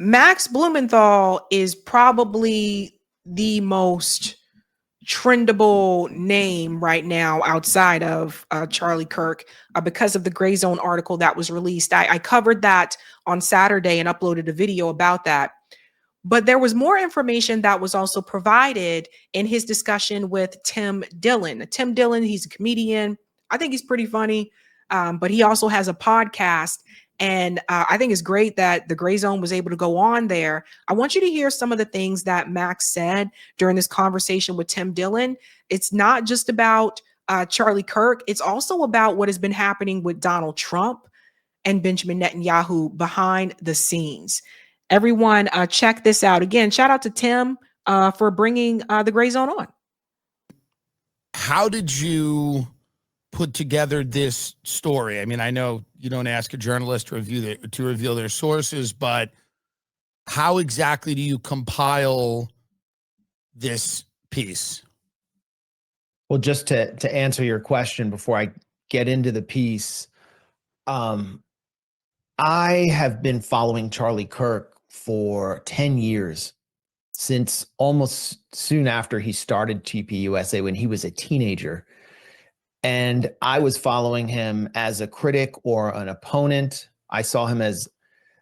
Max Blumenthal is probably the most trendable name right now outside of Charlie Kirk because of the Gray Zone article that was released. I covered that on Saturday and uploaded a video about that. But there was more information that was also provided in his discussion with Tim Dillion. Tim Dillion, he's a comedian. I think he's pretty funny, but he also has a podcast. And I think it's great that the Gray Zone was able to go on there. I want you to hear some of the things that Max said during this conversation with Tim Dillion. It's not just about Charlie Kirk. It's also about what has been happening with Donald Trump and Benjamin Netanyahu behind the scenes. Everyone, check this out. Again, shout out to Tim for bringing the Gray Zone on. How did you put together this story? I mean, I know you don't ask a journalist to reveal their sources, but how exactly do you compile this piece? Well, just to answer your question before I get into the piece, I have been following Charlie Kirk for 10 years, since almost soon after he started TPUSA when he was a teenager. And I was following him as a critic or an opponent. I saw him as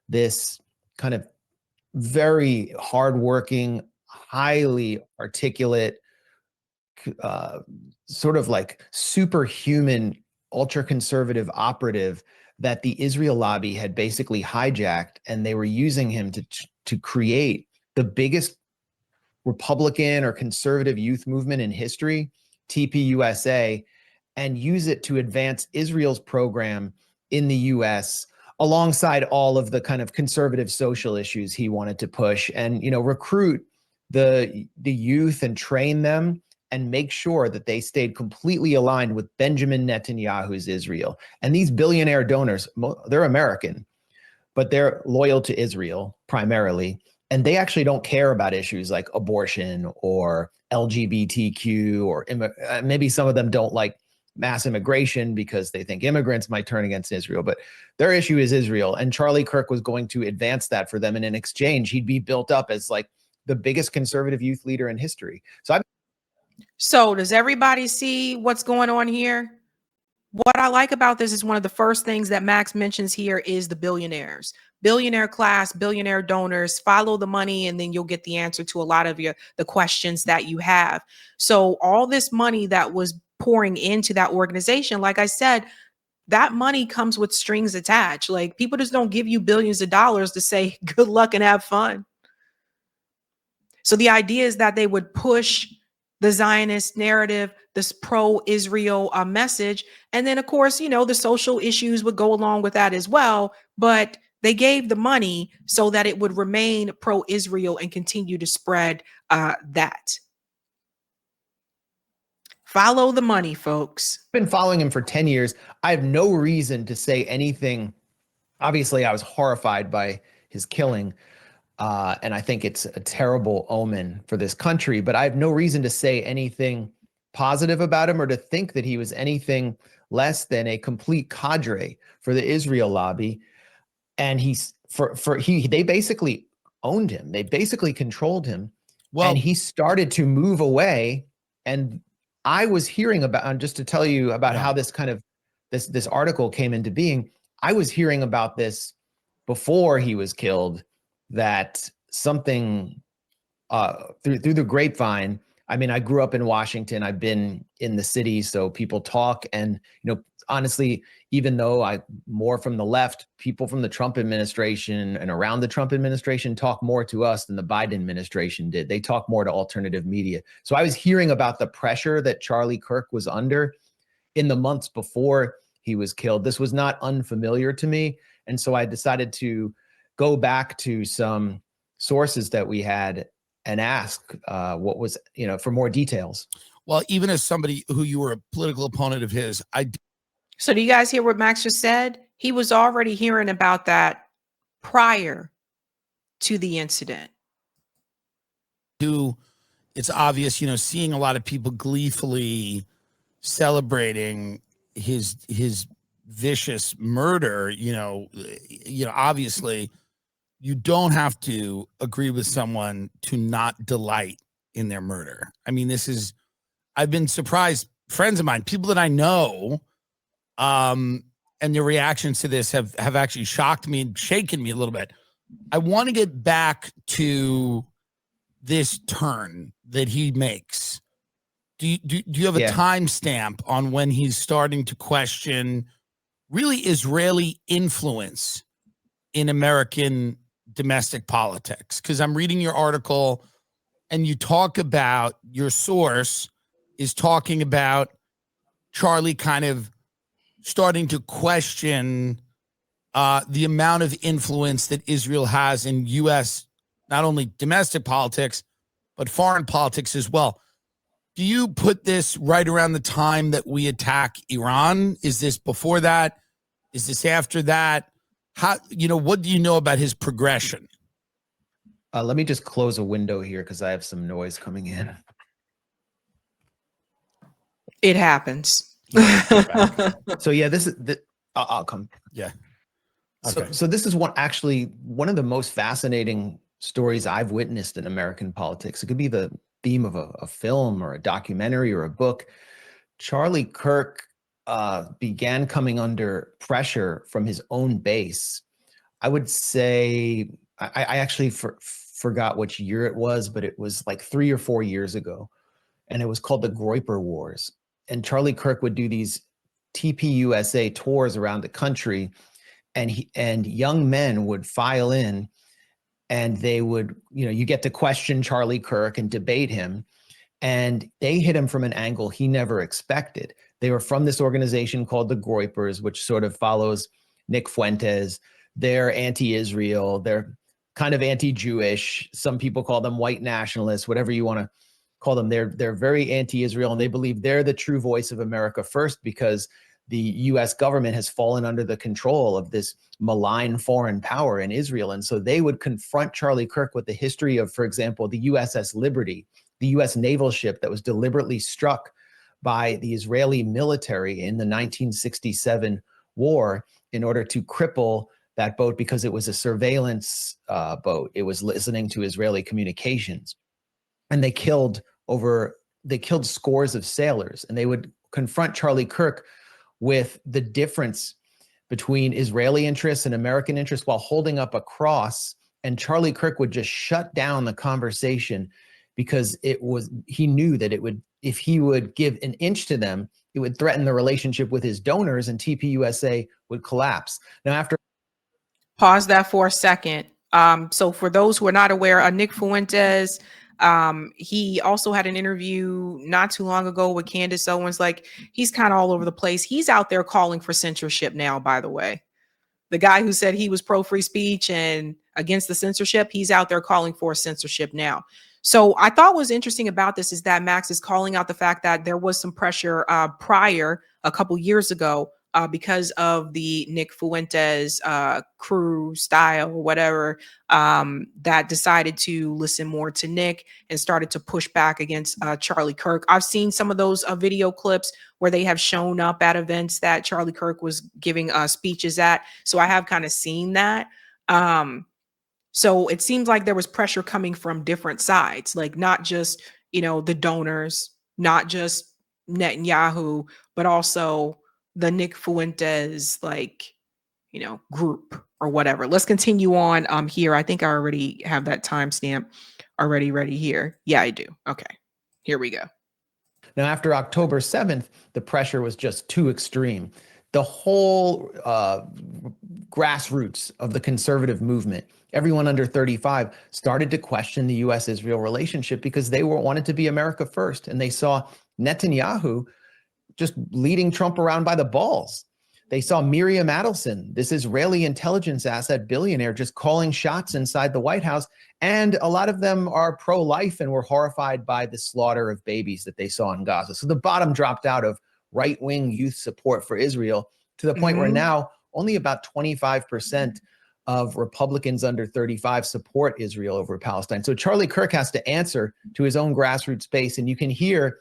this kind of very hardworking, highly articulate, sort of like superhuman, ultra-conservative operative that the Israel lobby had basically hijacked, and they were using him to create the biggest Republican or conservative youth movement in history, TPUSA, and use it to advance Israel's program in the US alongside all of the kind of conservative social issues he wanted to push, and, you know, recruit the youth and train them and make sure that they stayed completely aligned with Benjamin Netanyahu's Israel. And these billionaire donors, they're American, but they're loyal to Israel primarily. And they actually don't care about issues like abortion or LGBTQ, or maybe some of them don't like mass immigration because they think immigrants might turn against Israel, but their issue is Israel. And Charlie Kirk was going to advance that for them. And in exchange, he'd be built up as like the biggest conservative youth leader in history. So does everybody see what's going on here? What I like about this is one of the first things that Max mentions here is the billionaires, billionaire class, billionaire donors. Follow the money and then you'll get the answer to a lot of the questions that you have. So all this money that was pouring into that organization, like I said, that money comes with strings attached. Like, people just don't give you billions of dollars to say good luck and have fun. So the idea is that they would push the Zionist narrative, this pro-Israel message. And then, of course, you know, the social issues would go along with that as well. But they gave the money so that it would remain pro-Israel and continue to spread that. Follow the money, folks. I've been following him for 10 years. I have no reason to say anything. Obviously, I was horrified by his killing. And I think it's a terrible omen for this country, but I have no reason to say anything positive about him or to think that he was anything less than a complete cadre for the Israel lobby. And they basically owned him. They basically controlled him. Well, and he started to move away. And I was hearing about, just to tell you about how this kind of, this article came into being, I was hearing about this before he was killed, that something through the grapevine. I mean, I grew up in Washington. I've been in the city, so people talk. And, you know, honestly, even though I'm more from the left, people from the Trump administration and around the Trump administration talk more to us than the Biden administration did. They talk more to alternative media. So I was hearing about the pressure that Charlie Kirk was under in the months before he was killed. This was not unfamiliar to me. And so I decided to go back to some sources that we had and ask what was, you know, for more details. Well, even as somebody who you were a political opponent of his, So do you guys hear what Max just said? He was already hearing about that prior to the incident. It's obvious, you know, seeing a lot of people gleefully celebrating his vicious murder, you know, obviously, you don't have to agree with someone to not delight in their murder. I mean, I've been surprised. Friends of mine, people that I know, and their reactions to this have actually shocked me and shaken me a little bit. I want to get back to this turn that he makes. Do you have a timestamp on when he's starting to question really Israeli influence in American domestic politics? Because I'm reading your article and you talk about, your source is talking about Charlie kind of starting to question the amount of influence that Israel has in U.S., not only domestic politics, but foreign politics as well. Do you put this right around the time that we attack Iran? Is this before that? Is this after that? How, what do you know about his progression? Let me just close a window here because I have some noise coming in. It happens. So yeah, I'll come. Yeah. Okay. So this is one of the most fascinating stories I've witnessed in American politics. It could be the theme of a film or a documentary or a book. Charlie Kirk began coming under pressure from his own base. I would say, I actually forgot which year it was, but it was like 3 or 4 years ago. And it was called the Groyper Wars. And Charlie Kirk would do these TPUSA tours around the country, and young men would file in, and they would, you get to question Charlie Kirk and debate him. And they hit him from an angle he never expected. They were from this organization called the Groypers, which sort of follows Nick Fuentes. They're anti-Israel. They're kind of anti-Jewish. Some people call them white nationalists, whatever you want to call them. They're very anti-Israel, and they believe they're the true voice of America first because the U.S. government has fallen under the control of this malign foreign power in Israel. And so they would confront Charlie Kirk with the history of, for example, the USS Liberty, the U.S. naval ship that was deliberately struck by the Israeli military in the 1967 war in order to cripple that boat because it was a surveillance boat. It was listening to Israeli communications. And they killed scores of sailors. And they would confront Charlie Kirk with the difference between Israeli interests and American interests while holding up a cross. And Charlie Kirk would just shut down the conversation because he knew that if he would give an inch to them, it would threaten the relationship with his donors, and TPUSA would collapse. Now, Pause that for a second. So for those who are not aware, Nick Fuentes, he also had an interview not too long ago with Candace Owens. Like, he's kind of all over the place. He's out there calling for censorship now, by the way. The guy who said he was pro free speech and against the censorship, he's out there calling for censorship now. So I thought what was interesting about this is that Max is calling out the fact that there was some pressure prior, a couple years ago, because of the Nick Fuentes crew style or whatever, that decided to listen more to Nick and started to push back against Charlie Kirk. I've seen some of those video clips where they have shown up at events that Charlie Kirk was giving speeches at. So I have kind of seen that. So it seems like there was pressure coming from different sides, like not just, the donors, not just Netanyahu, but also the Nick Fuentes, group or whatever. Let's continue on here. I think I already have that timestamp already ready here. Yeah, I do. Okay, here we go. Now, after October 7th, the pressure was just too extreme. The whole grassroots of the conservative movement, everyone under 35, started to question the U.S.-Israel relationship because they wanted to be America first. And they saw Netanyahu just leading Trump around by the balls. They saw Miriam Adelson, this Israeli intelligence asset billionaire, just calling shots inside the White House. And a lot of them are pro-life and were horrified by the slaughter of babies that they saw in Gaza. So the bottom dropped out of right-wing youth support for Israel to the point where now only about 25% of Republicans under 35 support Israel over Palestine. So Charlie Kirk has to answer to his own grassroots base. And you can hear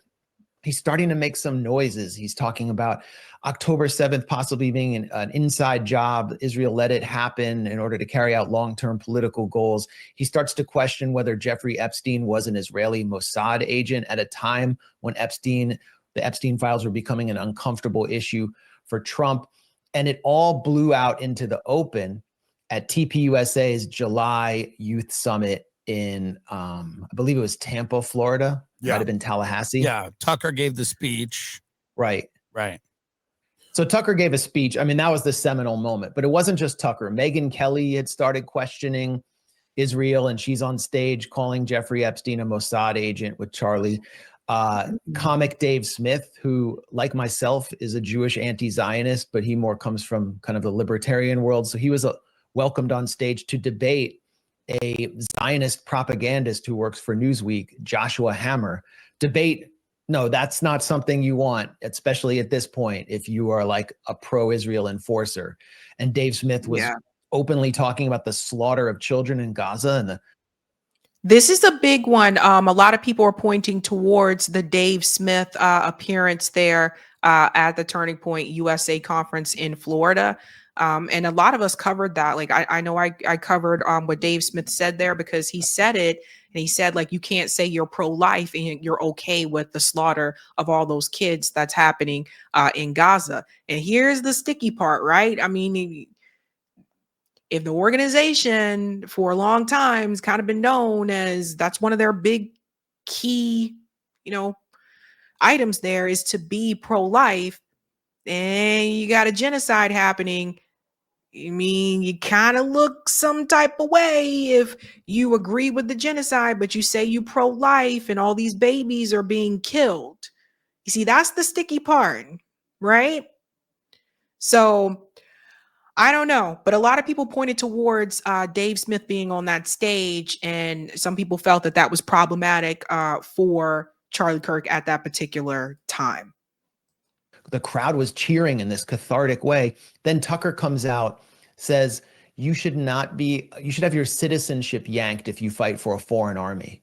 he's starting to make some noises. He's talking about October 7th possibly being an inside job. Israel let it happen in order to carry out long-term political goals. He starts to question whether Jeffrey Epstein was an Israeli Mossad agent at a time when the Epstein files were becoming an uncomfortable issue for Trump. And it all blew out into the open at TPUSA's July Youth Summit in, I believe it was Tampa, Florida. Yeah. Might have been Tallahassee. Yeah. Tucker gave the speech. Right. Right. So Tucker gave a speech. I mean, that was the seminal moment, but it wasn't just Tucker. Megyn Kelly had started questioning Israel, and she's on stage calling Jeffrey Epstein a Mossad agent with Charlie. Comic Dave Smith, who, like myself, is a Jewish anti-Zionist, but he more comes from kind of the libertarian world. So he was welcomed on stage to debate a Zionist propagandist who works for Newsweek, Joshua Hammer. No, that's not something you want, especially at this point, if you are like a pro-Israel enforcer. And Dave Smith was openly talking about the slaughter of children in Gaza. And this is a big one. A lot of people are pointing towards the Dave Smith appearance there at the Turning Point USA conference in Florida. And a lot of us covered that. Like, I know I covered what Dave Smith said there, because he said it. And he said, like, you can't say you're pro-life and you're okay with the slaughter of all those kids that's happening in Gaza. And here's the sticky part, right? I mean, if the organization for a long time has kind of been known as, that's one of their big key, items there is to be pro-life, and you got a genocide happening. I mean, you kind of look some type of way if you agree with the genocide, but you say you pro-life and all these babies are being killed. You see, that's the sticky part, right? So I don't know, but a lot of people pointed towards Dave Smith being on that stage, and some people felt that that was problematic for Charlie Kirk at that particular time. The crowd was cheering in this cathartic way. Then Tucker comes out, says, you should have your citizenship yanked if you fight for a foreign army.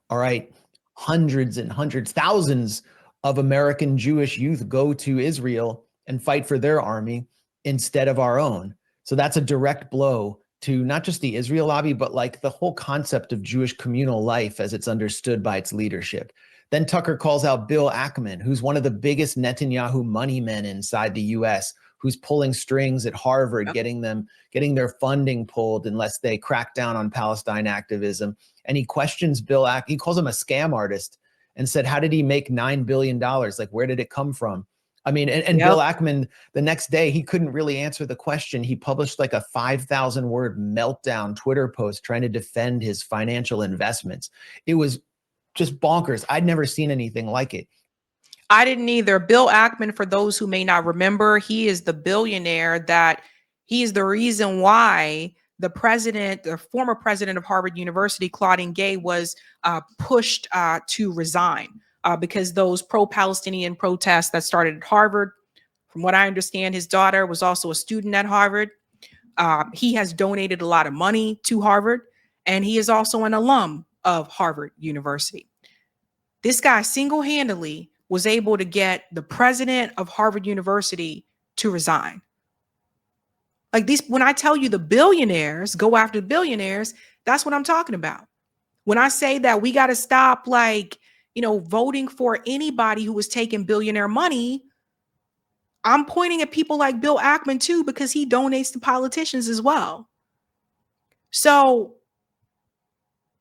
All right. Hundreds and hundreds, thousands of American Jewish youth go to Israel and fight for their army instead of our own. So that's a direct blow to not just the Israel lobby, but like the whole concept of Jewish communal life as it's understood by its leadership. Then Tucker calls out Bill Ackman, who's one of the biggest Netanyahu money men inside the US, who's pulling strings at Harvard, getting their funding pulled unless they crack down on Palestine activism. And he questions Bill Ackman. He calls him a scam artist and said, how did he make $9 billion? Like, where did it come from? I mean, and Bill Ackman, the next day, he couldn't really answer the question. He published like a 5,000 word meltdown Twitter post trying to defend his financial investments. It was just bonkers. I'd never seen anything like it. I didn't either. Bill Ackman, for those who may not remember, he is the billionaire that he is the reason why the former president of Harvard University, Claudine Gay, was pushed to resign because those pro-Palestinian protests that started at Harvard. From what I understand, his daughter was also a student at Harvard. He has donated a lot of money to Harvard, and he is also an alum of Harvard University. This guy single-handedly was able to get the president of Harvard University to resign. Like, these, when I tell you the billionaires go after the billionaires, that's what I'm talking about. When I say that we got to stop, voting for anybody who was taking billionaire money, I'm pointing at people like Bill Ackman too, because he donates to politicians as well. So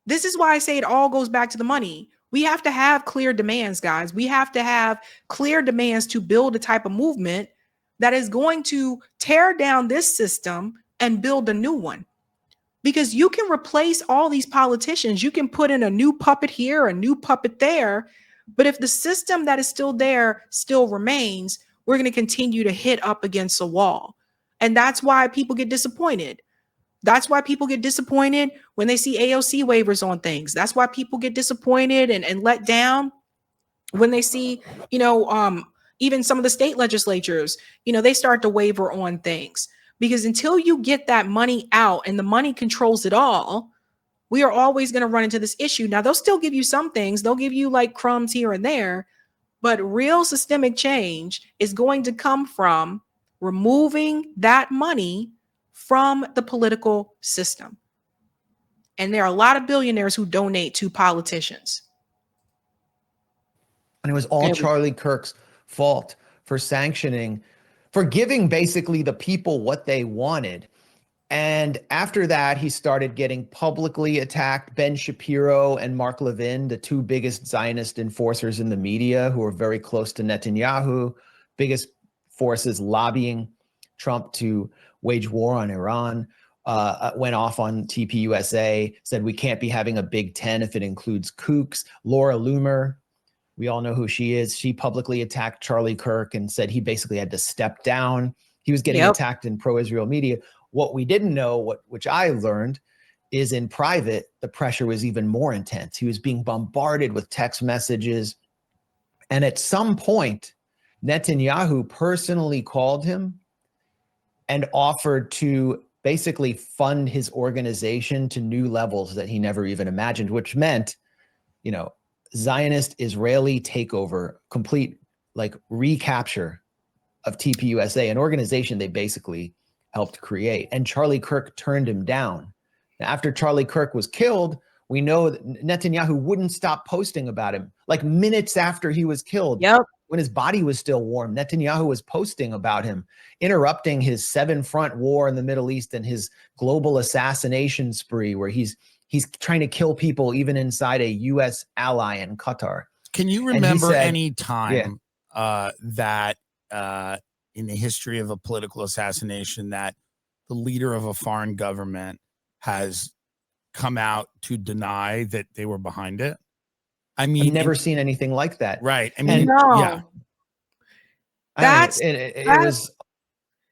this is why I say it all goes back to the money. We have to have clear demands, guys. We have to have clear demands to build a type of movement that is going to tear down this system and build a new one. Because you can replace all these politicians. You can put in a new puppet here, a new puppet there. But if the system that is still there still remains, we're going to continue to hit up against a wall. And that's why people get disappointed. That's why people get disappointed when they see AOC waivers on things. That's why people get disappointed and let down when they see, even some of the state legislatures, they start to waver on things. Because until you get that money out and the money controls it all, we are always going to run into this issue. Now, they'll still give you some things. They'll give you like crumbs here and there. But real systemic change is going to come from removing that money from the political system. And there are a lot of billionaires who donate to politicians. And it was all Charlie Kirk's fault for sanctioning, for giving basically the people what they wanted. And after that, he started getting publicly attacked. Ben Shapiro and Mark Levin, the two biggest Zionist enforcers in the media, who are very close to Netanyahu, biggest forces lobbying Trump to wage war on Iran, went off on TPUSA, said we can't be having a Big Ten if it includes kooks. Laura Loomer, we all know who she is. She publicly attacked Charlie Kirk and said he basically had to step down. He was getting attacked in pro-Israel media. What we didn't know, which I learned, is in private, the pressure was even more intense. He was being bombarded with text messages. And at some point, Netanyahu personally called him and offered to basically fund his organization to new levels that he never even imagined, which meant, you know, Zionist Israeli takeover, complete like recapture of TPUSA, an organization they basically helped create. And Charlie Kirk turned him down. Now, after Charlie Kirk was killed, we know that Netanyahu wouldn't stop posting about him. Like minutes after he was killed, when his body was still warm, Netanyahu was posting about him, interrupting his 7-front war in the Middle East and his global assassination spree, where he's trying to kill people even inside a U.S. ally in Qatar. Can you remember any time that in the history of a political assassination that the leader of a foreign government has come out to deny that they were behind it? I mean, I've never seen anything like that. Right. I mean,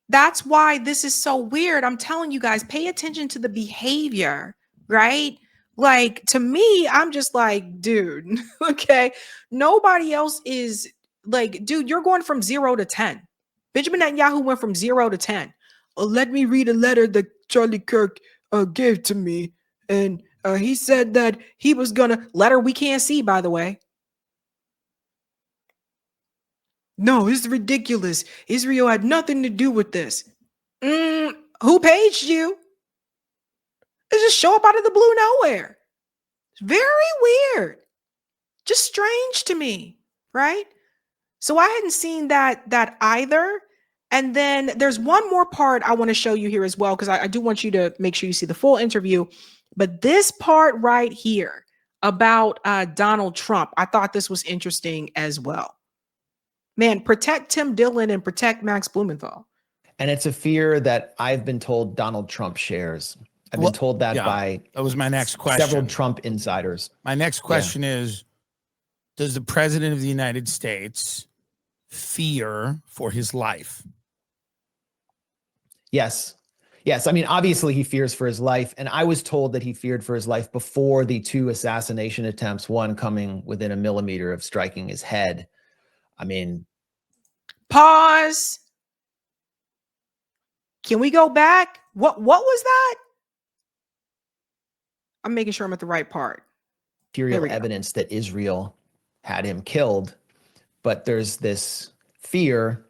That's why this is so weird. I'm telling you guys, pay attention to the behavior, right? Like, to me, I'm just like, dude, okay. Nobody else is like, dude, you're going from 0 to 10. Benjamin Netanyahu went from 0 to 10. Let me read a letter that Charlie Kirk gave to me. And he said that he was gonna, letter we can't see, by the way. No, it's ridiculous. Israel had nothing to do with this. Who paged you? It just show up out of the blue nowhere. It's very weird. Just strange to me, right? So I hadn't seen that either. And then there's one more part I want to show you here as well, because I do want you to make sure you see the full interview. But this part right here about Donald Trump, I thought this was interesting as well. Man, protect Tim Dillion and protect Max Blumenthal. And it's a fear that I've been told Donald Trump shares. I've been told that by that was my next question. Several Trump insiders. My next question is, does the president of the United States fear for his life? Yes. Yes. I mean, obviously he fears for his life. And I was told that he feared for his life before the 2 assassination attempts, one coming within a millimeter of striking his head. I mean, pause. Can we go back? What was that? I'm making sure I'm at the right part. Material evidence that Israel had him killed, but there's this fear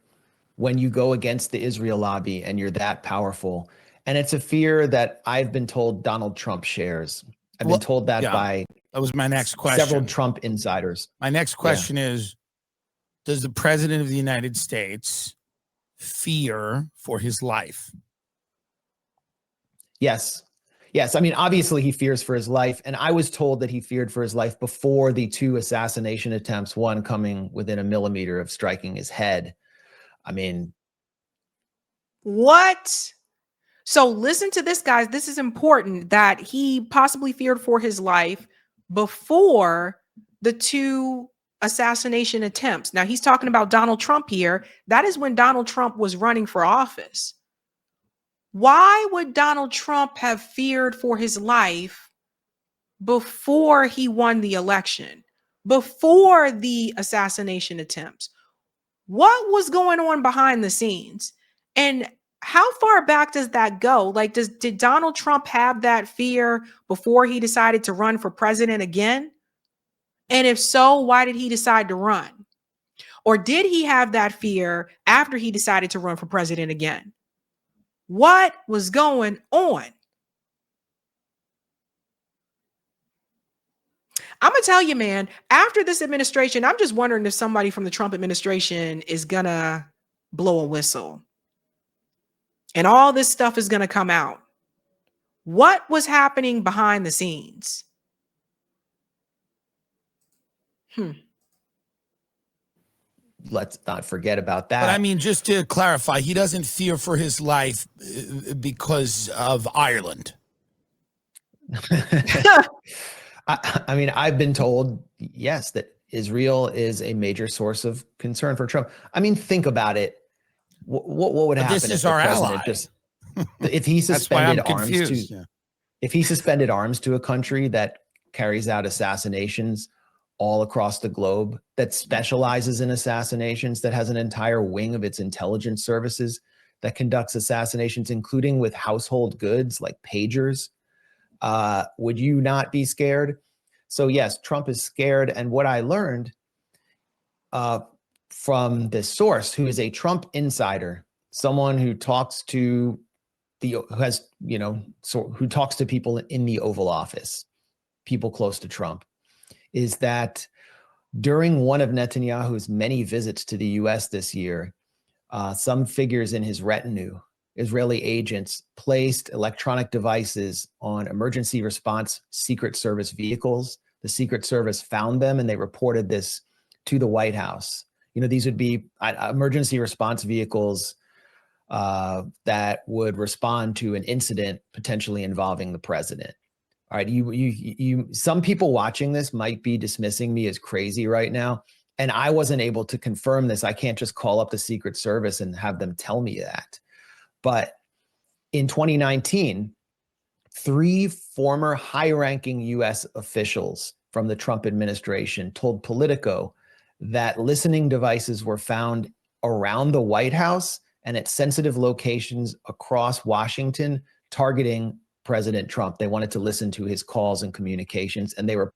when you go against the Israel lobby and you're that powerful. And it's a fear that I've been told Donald Trump shares. I've been told that by that was my next question. Several Trump insiders. My next question is, does the president of the United States fear for his life? Yes. Yes. I mean, obviously he fears for his life. And I was told that he feared for his life before the 2 assassination attempts, one coming within a millimeter of striking his head. I mean, what? So listen to this, guys. This is important, that he possibly feared for his life before the 2 assassination attempts. Now he's talking about Donald Trump here. That is when Donald Trump was running for office. Why would Donald Trump have feared for his life before he won the election, before the assassination attempts? What was going on behind the scenes? And how far back does that go? Like, did Donald Trump have that fear before he decided to run for president again? And if so, why did he decide to run? Or did he have that fear after he decided to run for president again? What was going on? I'm going to tell you, man, after this administration, I'm just wondering if somebody from the Trump administration is going to blow a whistle. And all this stuff is going to come out. What was happening behind the scenes? Let's not forget about that. But I mean, just to clarify, he doesn't fear for his life because of Ireland. I mean, I've been told, yes, that Israel is a major source of concern for Trump. I mean, think about it. What would happen This if is the our president ally. just if he That's why I'm suspended arms confused. to if he suspended arms to a country that carries out assassinations all across the globe, that specializes in assassinations, that has an entire wing of its intelligence services that conducts assassinations, including with household goods like pagers. Would you not be scared? So yes, Trump is scared. And what I learned from this source, who is a Trump insider, someone who talks to who talks to people in the Oval Office, people close to Trump, is that during one of Netanyahu's many visits to the U.S. this year, some figures in his retinue, Israeli agents, placed electronic devices on emergency response Secret Service vehicles. The Secret Service found them and they reported this to the White House. These would be emergency response vehicles that would respond to an incident potentially involving the president. All right, some people watching this might be dismissing me as crazy right now, and I wasn't able to confirm this. I can't just call up the Secret Service and have them tell me that. But in 2019, 3 former high-ranking U.S. officials from the Trump administration told Politico that listening devices were found around the White House and at sensitive locations across Washington, targeting President Trump. They wanted to listen to his calls and communications, and they were.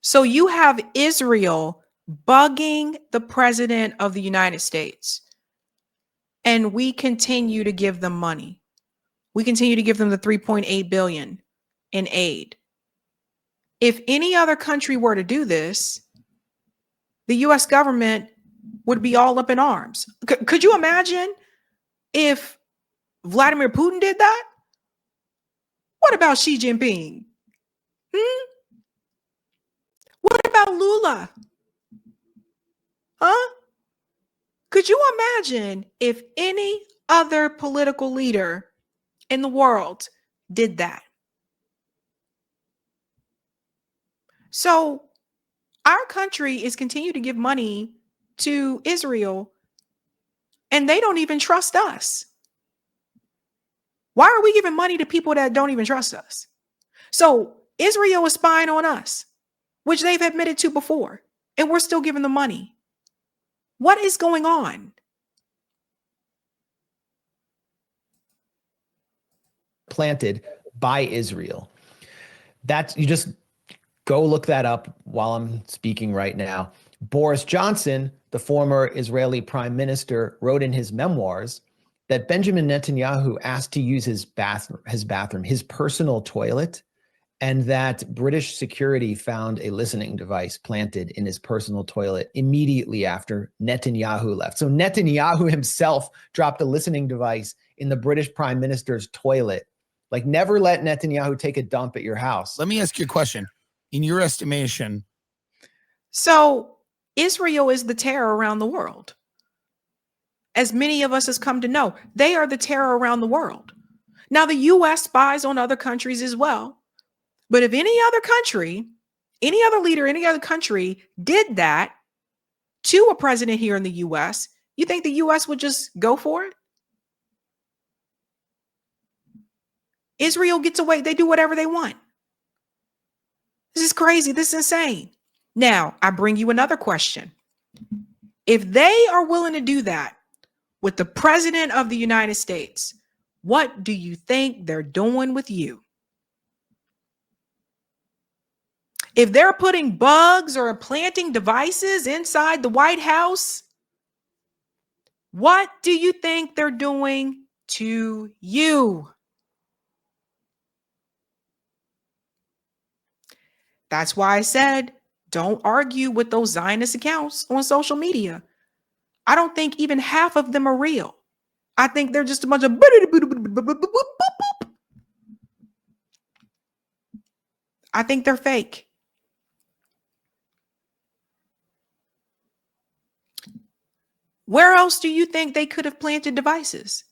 So you have Israel bugging the president of the United States, and we continue to give them money. We continue to give them the $3.8 billion in aid. If any other country were to do this, the U.S. government would be all up in arms. Could you imagine if Vladimir Putin did that? What about Xi Jinping? What about Lula? Huh? Could you imagine if any other political leader in the world did that? So our country is continuing to give money to Israel, and they don't even trust us. Why are we giving money to people that don't even trust us? So Israel is spying on us, which they've admitted to before, and we're still giving them money. What is going on? Planted by Israel. You just go look that up while I'm speaking right now. Boris Johnson, the former Israeli prime minister, wrote in his memoirs that Benjamin Netanyahu asked to use his bathroom, his personal toilet, and that British security found a listening device planted in his personal toilet immediately after Netanyahu left. So Netanyahu himself dropped a listening device in the British prime minister's toilet. Like, never let Netanyahu take a dump at your house. Let me ask you a question. In your estimation. So Israel is the terror around the world. As many of us has come to know, they are the terror around the world. Now, the U.S. spies on other countries as well. But if any other country, any other leader, any other country did that to a president here in the U.S., you think the U.S. would just go for it? Israel gets away. They do whatever they want. This is crazy. This is insane. Now, I bring you another question. If they are willing to do that with the president of the United States, what do you think they're doing with you? If they're putting bugs or planting devices inside the White House, what do you think they're doing to you? That's why I said, don't argue with those Zionist accounts on social media. I don't think even half of them are real. I think they're just a bunch of. I think they're fake. Where else do you think they could have planted devices?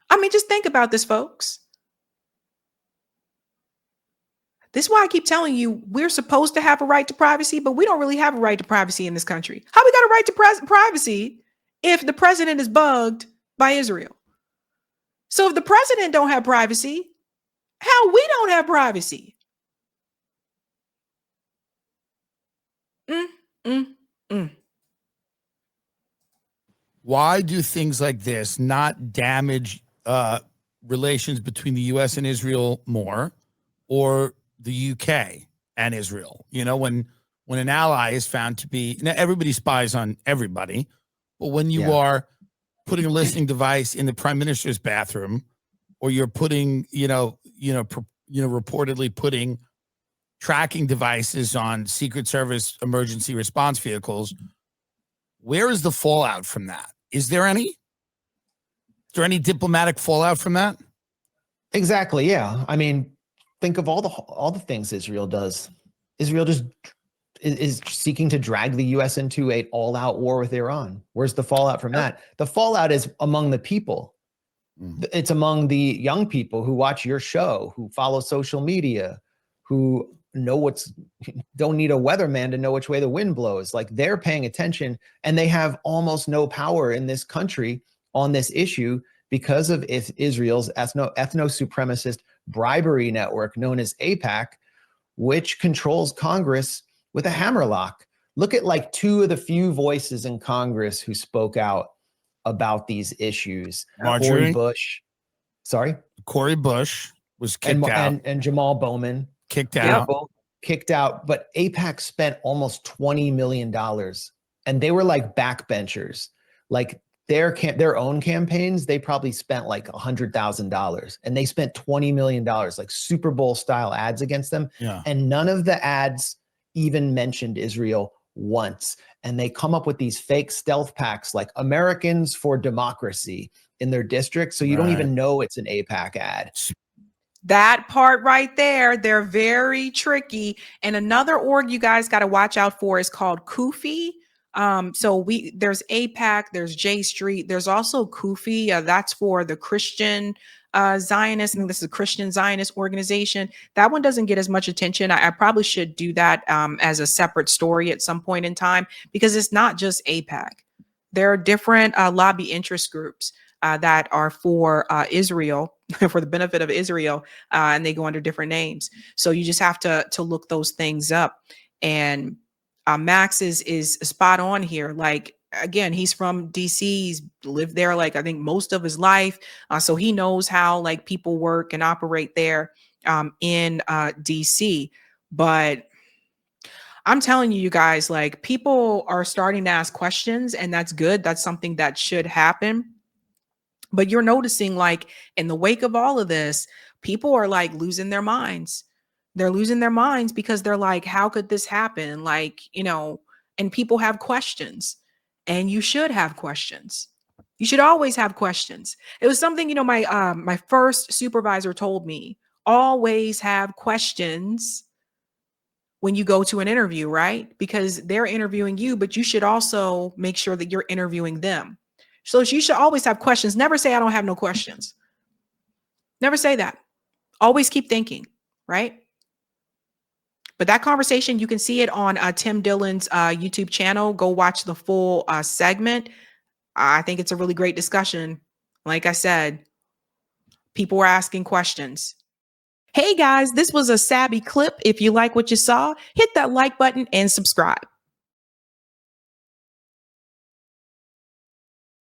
I mean, just think about this, folks. This is why I keep telling you, we're supposed to have a right to privacy, but we don't really have a right to privacy in this country. How we got a right to privacy if the president is bugged by Israel? So if the president don't have privacy, how we don't have privacy? Why do things like this not damage relations between the U.S. and Israel more, or the UK and Israel? You know, when an ally is found to be, now everybody spies on everybody, but when you are putting a listening device in the prime minister's bathroom, or you're putting, reportedly putting tracking devices on Secret Service emergency response vehicles, where is the fallout from that? Is there any? Is there any diplomatic fallout from that? Exactly. Yeah. I mean, think of all the things Israel does. Israel just is seeking to drag the U.S. into an all-out war with Iran. Where's the fallout from that? The fallout is among the people. It's among the young people who watch your show, who follow social media, who don't need a weatherman to know which way the wind blows. Like, they're paying attention, and they have almost no power in this country on this issue because of Israel's ethno-supremacist bribery network known as AIPAC, which controls Congress with a hammerlock. Look at like two of the few voices in Congress who spoke out about these issues. Marjorie Cori Bush was kicked out. And Jamal Bowman. Kicked out. Both kicked out, but AIPAC spent almost $20 million, and they were like backbenchers. Like their own campaigns, they probably spent like $100,000, and they spent $20 million, like Super Bowl style ads against them. Yeah. And none of the ads even mentioned Israel once. And they come up with these fake stealth packs like Americans for Democracy in their district. So you don't even know it's an AIPAC ad. That part right there, they're very tricky. And another org you guys got to watch out for is called Kufi. There's AIPAC, there's J Street, there's also Kufi. That's for the Christian Zionist. I think this is a Christian Zionist organization. That one doesn't get as much attention. I probably should do that as a separate story at some point in time, because it's not just AIPAC. There are different lobby interest groups that are for Israel, for the benefit of Israel, and they go under different names. So you just have to look those things up. And Max is spot on here. Like, again, he's from DC. He's lived there, like, I think most of his life. So he knows how like people work and operate there in DC. But I'm telling you guys, like, people are starting to ask questions, and that's good. That's something that should happen. But you're noticing, like, in the wake of all of this, people are like losing their minds. They're losing their minds because they're like, how could this happen? Like, and people have questions, and you should have questions. You should always have questions. It was something, my first supervisor told me, always have questions when you go to an interview, right? Because they're interviewing you, but you should also make sure that you're interviewing them. So you should always have questions. Never say, I don't have no questions. Never say that. Always keep thinking, right? But that conversation, you can see it on Tim Dillon's YouTube channel. Go watch the full segment. I think it's a really great discussion. Like I said, people were asking questions. Hey guys, this was a Sabby clip. If you like what you saw, hit that like button and subscribe.